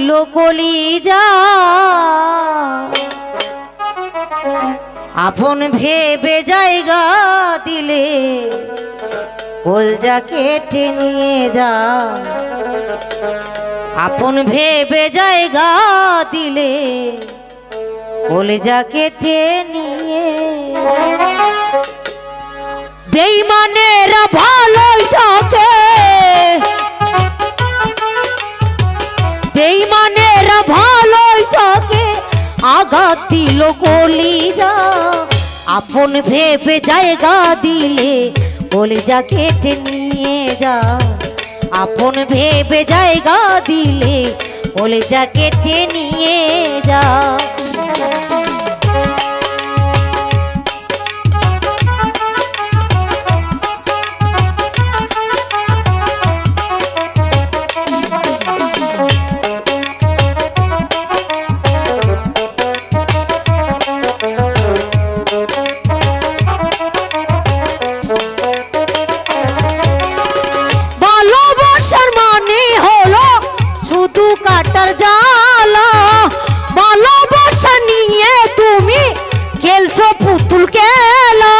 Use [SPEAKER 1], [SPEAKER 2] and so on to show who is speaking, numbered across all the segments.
[SPEAKER 1] দিল কলিজা আপন ভেবে জায়গা দিলে কলজা কেটে নিয়ে যা আপন ভেবে জায়গা দিলে কলজা কেটে নিয়ে বেঈমানেরা ভালোই থাকে বেঈমানেরা ভালোই থাকে আঘাত দিল কলিজা আপন ভেবে জায়গা দিলে কলিজা কেটে নিয়ে যা আপন ভেবে জায়গা দিলে কলিজা কেটে নিয়ে যা কাটার জালা ভালোবাসা নিয়ে তুমি খেলছো পুতুল খেলা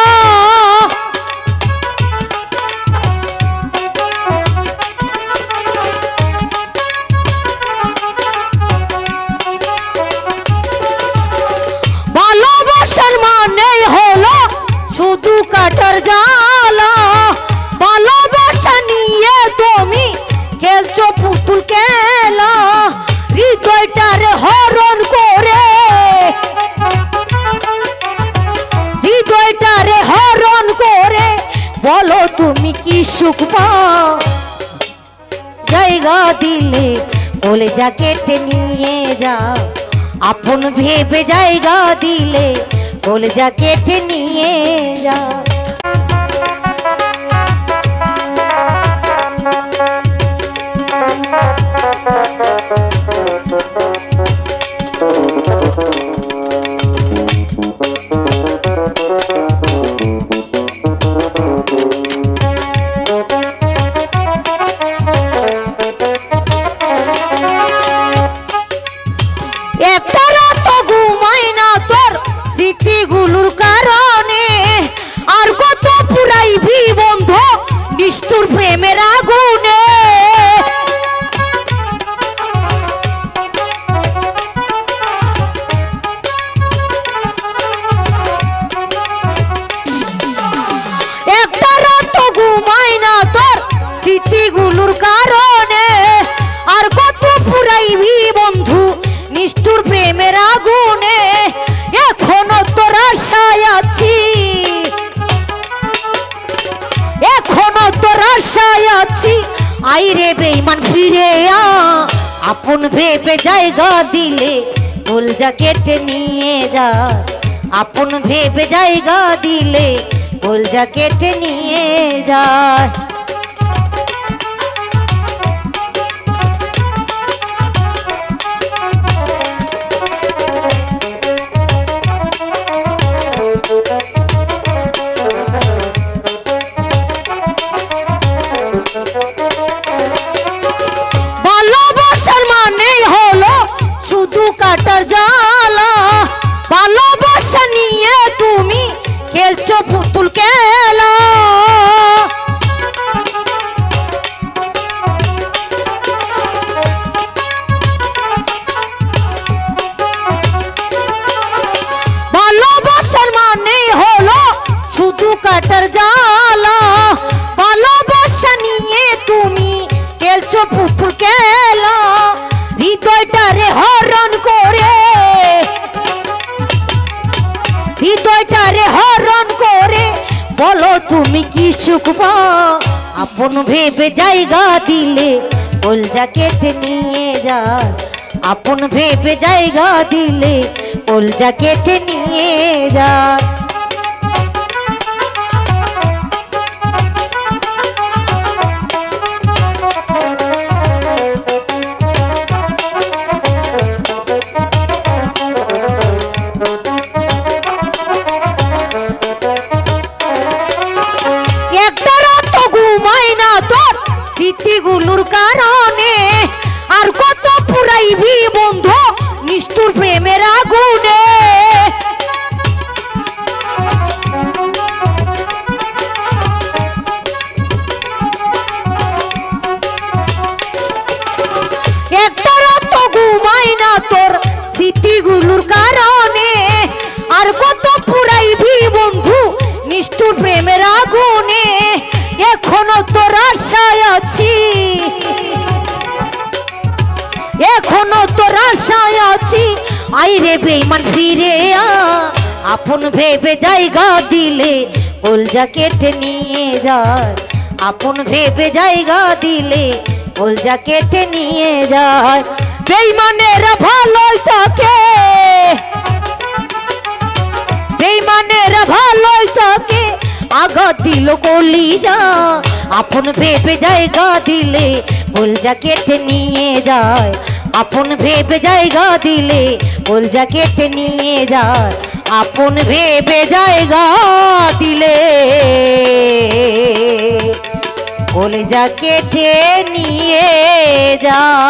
[SPEAKER 1] ভালোবাসার মানে হলো শুধু কাটার জালা ভালোবাসা নিয়ে তুমি খেলছো পুতুল খেলা হৃদয়টারে হরণ করে হৃদয়টারে হরণ করে বলো তুমি কি সুখ পাও জায়গা দিলে কলিজা কেটে নিয়ে যা আপন ভেবে জায়গা দিলে কলিজা কেটে নিয়ে যা একটা রাত ঘুমাই না তোর স্মৃতিগুলোর কারণে আর কত পুরাইবি বন্ধু নিষ্ঠুর প্রেমের আগুনে একটা রাত ঘুমাই না তোর স্মৃতিগুলোর কারণে আর কত পুরাইবি বন্ধু নিষ্ঠুর প্রেমের আগুনে এখনো তোর আশায় আছি এখনো তোর আশায় আছি আইরে বেঈমান ফিরে আ আপন ভেবে জায়গা দিলে কলজা কেটে নিয়ে যা আপন ভেবে জায়গা দিলে কলজা কেটে নিয়ে যা ভালোবাসার মানে হলো শুধু কাটার জালা ভালোবাসা নিয়ে তুমি খেলছো পুতুল খেলা ভালোবাসার মানে হলো শুধু কাটার জালা ভালোবাসা নিয়ে তুমি খেলছো পুতুল খেলা হৃদয়টারে হরণ করে হৃদয়টারে হরণ করে বলো তুমি কি সুখ পাও আপন ভেবে জায়গা দিলে কলজা কেটে নিয়ে যা আপন ভেবে জায়গা দিলে কলজা কেটে নিয়ে যা একটা রাত ঘুমাই না তোর স্মৃতিগুলোর কারণে আর কত পুরাইবি নিষ্ঠুর প্রেমের আগুনে এখনো তোর আশায় আছি, এখনো তোর আশায় আছি। আইরে বেঈমান ফিরে আ, আপন ভেবে জায়গা দিলে কলজা কেটে নিয়ে যায়, আপন ভেবে জায়গা দিলে কলজা কেটে নিয়ে যায়। বেঈমানেরা ভালোই থাকে, বেঈমানেরা ভালোই থাকে, আঘাত দিল কলিজা, আপন ভেবে জায়গা দিলে কলজা কেটে নিয়ে যায়, আপন ভেবে জায়গা দিলে কলজা কেটে নিয়ে যায়, আপন ভেবে জায়গা দিলে কলজা কেটে নিয়ে যায়।